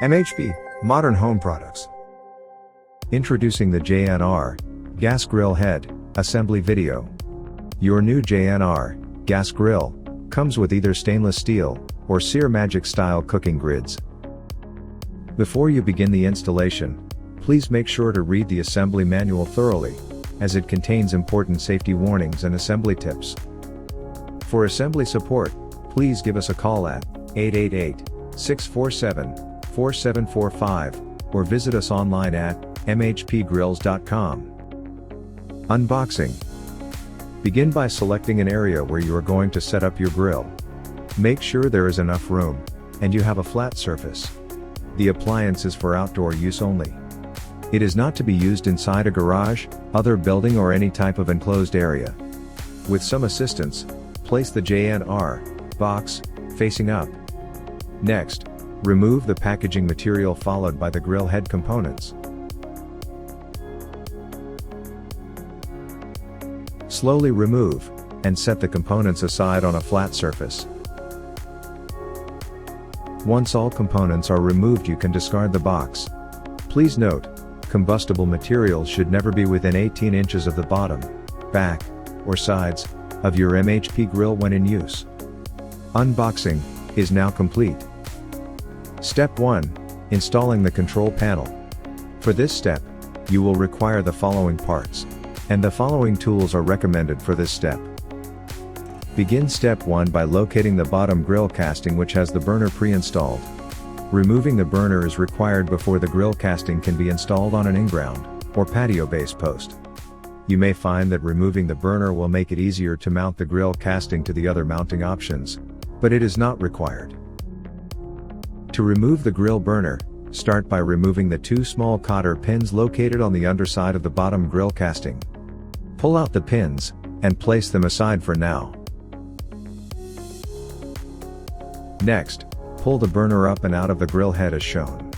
MHP, Modern Home Products. Introducing the JNR Gas Grill Head Assembly Video. Your new JNR Gas Grill comes with either stainless steel or Sear Magic style cooking grids. Before you begin the installation, please make sure to read the assembly manual thoroughly, as it contains important safety warnings and assembly tips. For assembly support, please give us a call at 888-647-4745 or visit us online at mhpgrills.com. Unboxing. Begin by selecting an area where you are going to set up your grill. Make sure there is enough room, and you have a flat surface. The appliance is for outdoor use only. It is not to be used inside a garage, other building or any type of enclosed area. With some assistance, place the JNR box facing up. Next, remove the packaging material followed by the grill head components. Slowly remove and set the components aside on a flat surface. Once all components are removed, you can discard the box. Please note, combustible materials should never be within 18 inches of the bottom, back, or sides of your MHP grill when in use. Unboxing is now complete. Step 1. Installing the control panel. For this step, you will require the following parts, and the following tools are recommended for this step. Begin step 1 by locating the bottom grill casting which has the burner pre-installed. Removing the burner is required before the grill casting can be installed on an in-ground or patio base post. You may find that removing the burner will make it easier to mount the grill casting to the other mounting options, but it is not required. To remove the grill burner, start by removing the two small cotter pins located on the underside of the bottom grill casting. Pull out the pins and place them aside for now. Next, pull the burner up and out of the grill head as shown.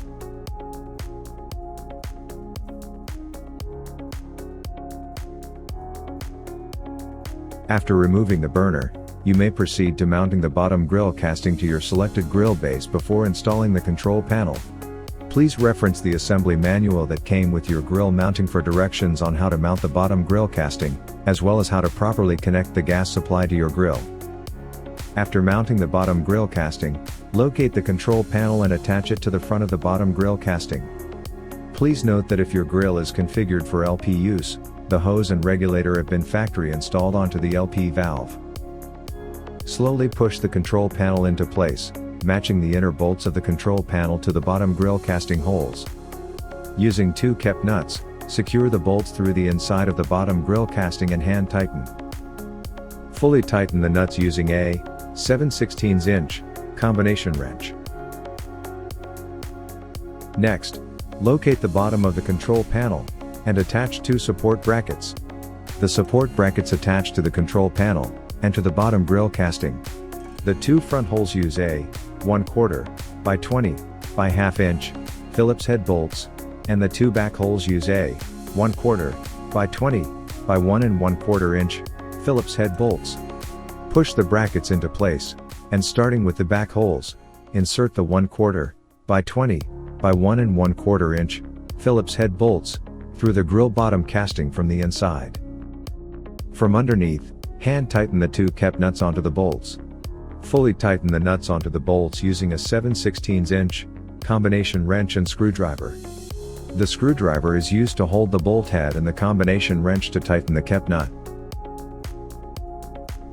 After removing the burner, you may proceed to mounting the bottom grill casting to your selected grill base before installing the control panel. Please reference the assembly manual that came with your grill mounting for directions on how to mount the bottom grill casting, as well as how to properly connect the gas supply to your grill. After mounting the bottom grill casting, locate the control panel and attach it to the front of the bottom grill casting. Please note that if your grill is configured for LP use, the hose and regulator have been factory installed onto the LP valve. Slowly push the control panel into place, matching the inner bolts of the control panel to the bottom grill casting holes. Using two kept nuts, secure the bolts through the inside of the bottom grill casting and hand tighten. Fully tighten the nuts using a 7/16" combination wrench. Next, locate the bottom of the control panel and attach two support brackets. The support brackets attach to the control panel and to the bottom grill casting. The two front holes use a 1/4 by 20 by 1/2 inch Phillips head bolts, and the two back holes use a 1/4 by 20 by 1 1/4 inch Phillips head bolts. Push the brackets into place, and starting with the back holes, insert the 1/4 by 20 by 1 1/4 inch Phillips head bolts through the grill bottom casting from the inside. From underneath, hand tighten the two kept nuts onto the bolts. Fully tighten the nuts onto the bolts using a 7/16" combination wrench and screwdriver. The screwdriver is used to hold the bolt head and the combination wrench to tighten the kept nut.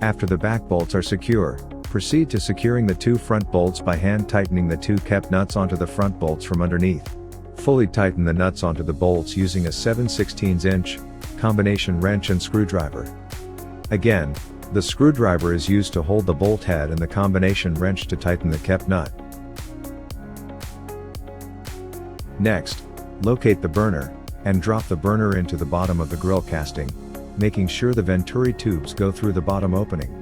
After the back bolts are secure, proceed to securing the two front bolts by hand tightening the two kept nuts onto the front bolts from underneath. Fully tighten the nuts onto the bolts using a 7/16" combination wrench and screwdriver. Again, the screwdriver is used to hold the bolt head and the combination wrench to tighten the kept nut. Next, locate the burner, and drop the burner into the bottom of the grill casting, making sure the venturi tubes go through the bottom opening.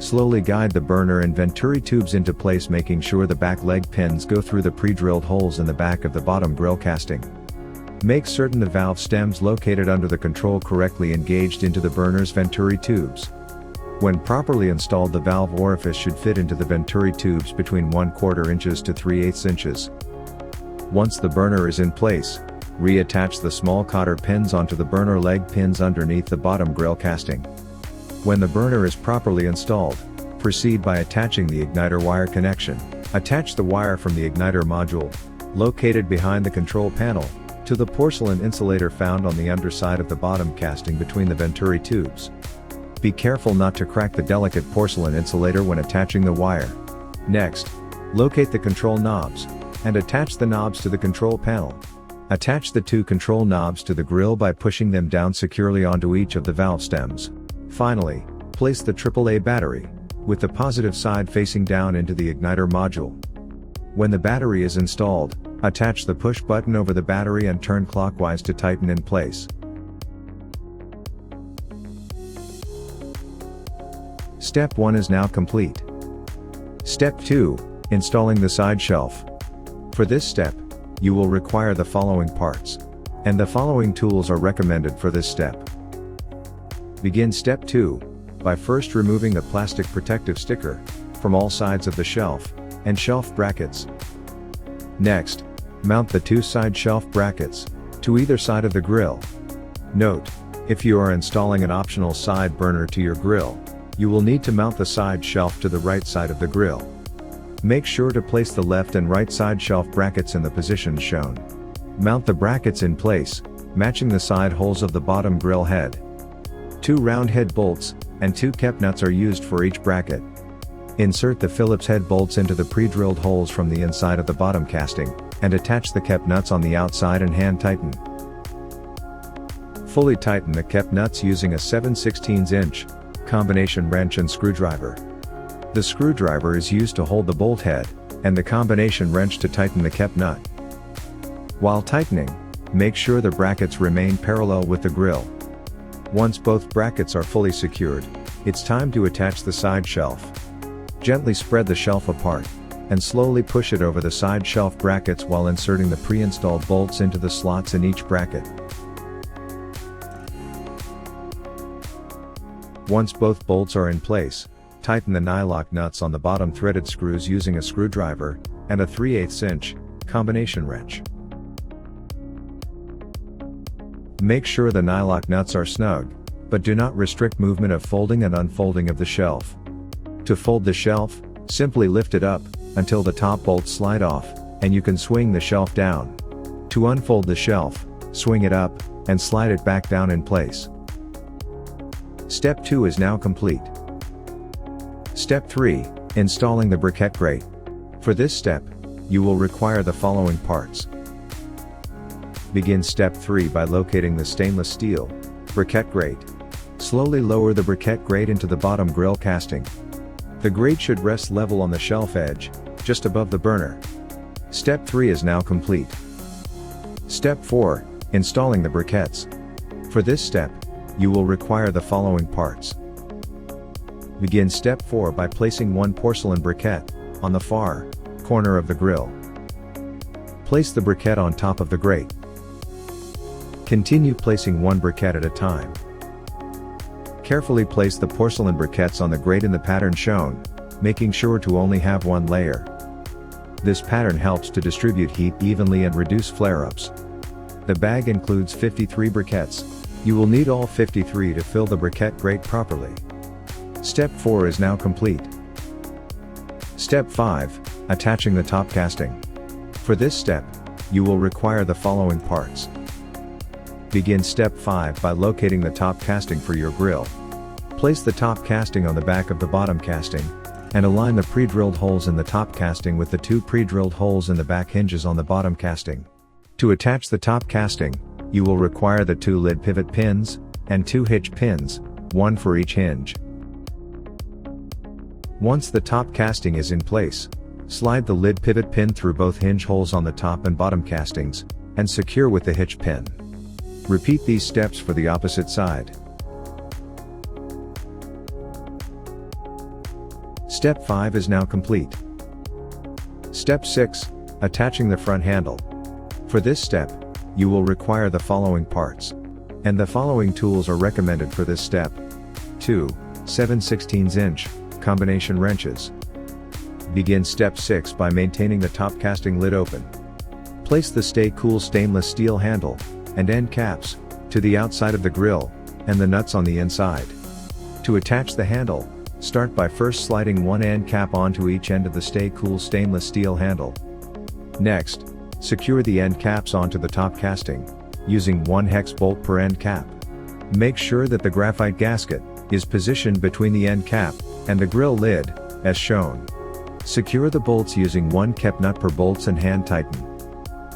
Slowly guide the burner and venturi tubes into place, making sure the back leg pins go through the pre-drilled holes in the back of the bottom grill casting. Make certain the valve stems located under the control correctly engaged into the burner's venturi tubes. When properly installed, the valve orifice should fit into the venturi tubes between 1/4 inches to 3/8 inches. Once the burner is in place, reattach the small cotter pins onto the burner leg pins underneath the bottom grill casting. When the burner is properly installed, proceed by attaching the igniter wire connection. Attach the wire from the igniter module, located behind the control panel, to the porcelain insulator found on the underside of the bottom casting between the venturi tubes. Be careful not to crack the delicate porcelain insulator when attaching the wire. Next, locate the control knobs, and attach the knobs to the control panel. Attach the two control knobs to the grill by pushing them down securely onto each of the valve stems. Finally, place the AAA battery, with the positive side facing down into the igniter module. When the battery is installed, attach the push button over the battery and turn clockwise to tighten in place. Step 1 is now complete. Step 2, installing the side shelf. For this step, you will require the following parts, and the following tools are recommended for this step. Begin step 2, by first removing the plastic protective sticker from all sides of the shelf and shelf brackets. Next, mount the two side shelf brackets to either side of the grill. Note, if you are installing an optional side burner to your grill, you will need to mount the side shelf to the right side of the grill. Make sure to place the left and right side shelf brackets in the positions shown. Mount the brackets in place, matching the side holes of the bottom grill head. 2 round head bolts and 2 kept nuts are used for each bracket. Insert the Phillips head bolts into the pre-drilled holes from the inside of the bottom casting, and attach the kept nuts on the outside and hand tighten. Fully tighten the kept nuts using a 7/16 inch combination wrench and screwdriver. The screwdriver is used to hold the bolt head, and the combination wrench to tighten the kept nut. While tightening, make sure the brackets remain parallel with the grill. Once both brackets are fully secured, it's time to attach the side shelf. Gently spread the shelf apart, and slowly push it over the side shelf brackets while inserting the pre-installed bolts into the slots in each bracket. Once both bolts are in place, tighten the nylock nuts on the bottom threaded screws using a screwdriver and a 3/8 inch combination wrench. Make sure the nylock nuts are snug, but do not restrict movement of folding and unfolding of the shelf. To fold the shelf, simply lift it up until the top bolts slide off, and you can swing the shelf down. To unfold the shelf, swing it up and slide it back down in place. Step 2 is now complete. Step 3, installing the briquette grate. For this step, you will require the following parts. Begin step 3 by locating the stainless steel briquette grate. Slowly lower the briquette grate into the bottom grill casting. The grate should rest level on the shelf edge, just above the burner. Step 3 is now complete. Step 4, installing the briquettes. For this step, you will require the following parts. Begin step 4 by placing one porcelain briquette on the far corner of the grill. Place the briquette on top of the grate. Continue placing one briquette at a time. Carefully place the porcelain briquettes on the grate in the pattern shown, making sure to only have one layer. This pattern helps to distribute heat evenly and reduce flare-ups. The bag includes 53 briquettes. You will need all 53 to fill the briquette grate properly. Step 4 is now complete. Step 5, attaching the top casting. For this step, you will require the following parts. Begin step 5 by locating the top casting for your grill. Place the top casting on the back of the bottom casting, and align the pre-drilled holes in the top casting with the 2 pre-drilled holes in the back hinges on the bottom casting. To attach the top casting, you will require the 2 lid pivot pins, and 2 hitch pins, one for each hinge. Once the top casting is in place, slide the lid pivot pin through both hinge holes on the top and bottom castings, and secure with the hitch pin. Repeat these steps for the opposite side. Step 5 is now complete. Step 6, attaching the front handle. For this step, you will require the following parts, and the following tools are recommended for this step. 2 7/16" combination wrenches. Begin step 6 by maintaining the top casting lid open. Place the Stay Cool stainless steel handle and end caps to the outside of the grill and the nuts on the inside. To attach the handle, start by first sliding one end cap onto each end of the Stay Cool stainless steel handle. Next, secure the end caps onto the top casting, using 1 hex bolt per end cap. Make sure that the graphite gasket is positioned between the end cap and the grill lid, as shown. Secure the bolts using 1 kep nut per bolts and hand tighten.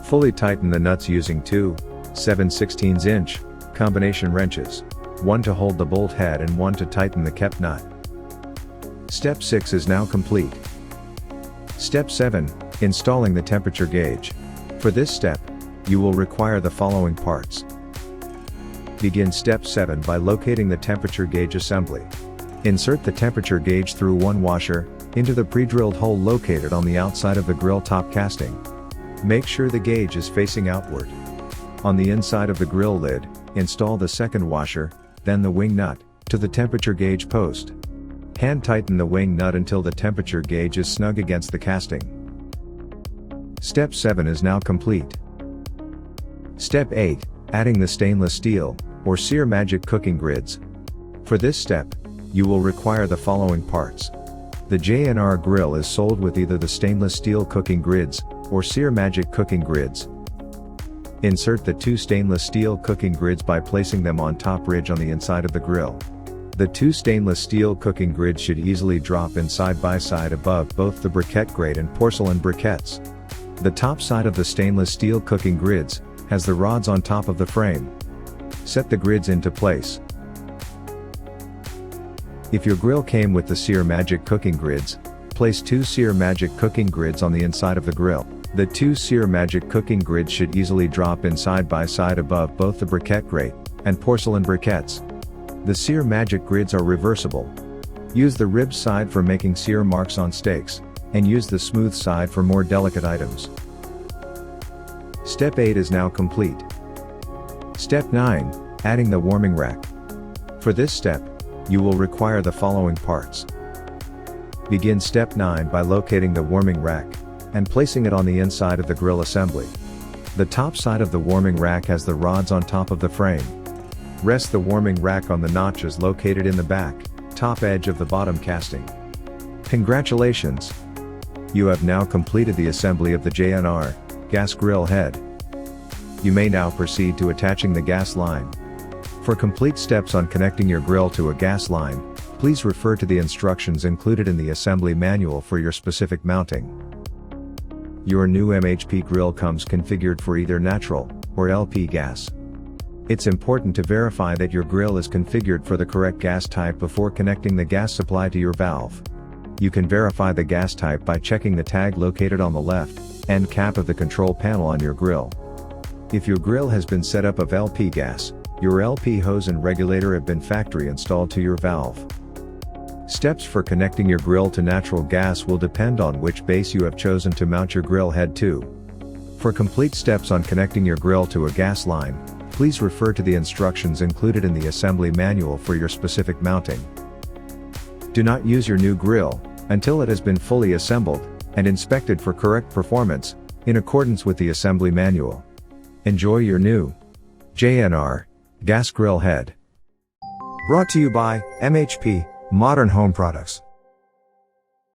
Fully tighten the nuts using 2 7/16" combination wrenches, 1 to hold the bolt head and 1 to tighten the kep nut. Step 6 is now complete. Step 7, installing the temperature gauge. For this step, you will require the following parts. Begin step 7 by locating the temperature gauge assembly. Insert the temperature gauge through one washer into the pre-drilled hole located on the outside of the grill top casting. Make sure the gauge is facing outward. On the inside of the grill lid, install the second washer, then the wing nut, to the temperature gauge post. Hand tighten the wing nut until the temperature gauge is snug against the casting. Step 7 is now complete. Step 8, adding the stainless steel, or Sear Magic cooking grids. For this step, you will require the following parts. The JNR grill is sold with either the stainless steel cooking grids, or Sear Magic cooking grids. Insert the 2 stainless steel cooking grids by placing them on top ridge on the inside of the grill. The 2 stainless steel cooking grids should easily drop in side by side above both the briquette grate and porcelain briquettes. The top side of the stainless steel cooking grids has the rods on top of the frame. Set the grids into place. If your grill came with the Sear Magic cooking grids, place 2 Sear Magic cooking grids on the inside of the grill. The 2 Sear Magic cooking grids should easily drop in side by side above both the briquette grate and porcelain briquettes. The Sear Magic grids are reversible. Use the ribbed side for making sear marks on steaks, and use the smooth side for more delicate items. Step 8 is now complete. Step 9, adding the warming rack. For this step, you will require the following parts. Begin step 9 by locating the warming rack and placing it on the inside of the grill assembly. The top side of the warming rack has the rods on top of the frame. Rest the warming rack on the notches located in the back, top edge of the bottom casting. Congratulations! You have now completed the assembly of the JNR Gas Grill Head. You may now proceed to attaching the gas line. For complete steps on connecting your grill to a gas line, please refer to the instructions included in the assembly manual for your specific mounting. Your new MHP grill comes configured for either natural or LP gas. It's important to verify that your grill is configured for the correct gas type before connecting the gas supply to your valve. You can verify the gas type by checking the tag located on the left end cap of the control panel on your grill. If your grill has been set up of LP gas, your LP hose and regulator have been factory installed to your valve. Steps for connecting your grill to natural gas will depend on which base you have chosen to mount your grill head to. For complete steps on connecting your grill to a gas line, please refer to the instructions included in the assembly manual for your specific mounting. Do not use your new grill until it has been fully assembled and inspected for correct performance, in accordance with the assembly manual. Enjoy your new JNR Gas Grill Head. Brought to you by MHP Modern Home Products.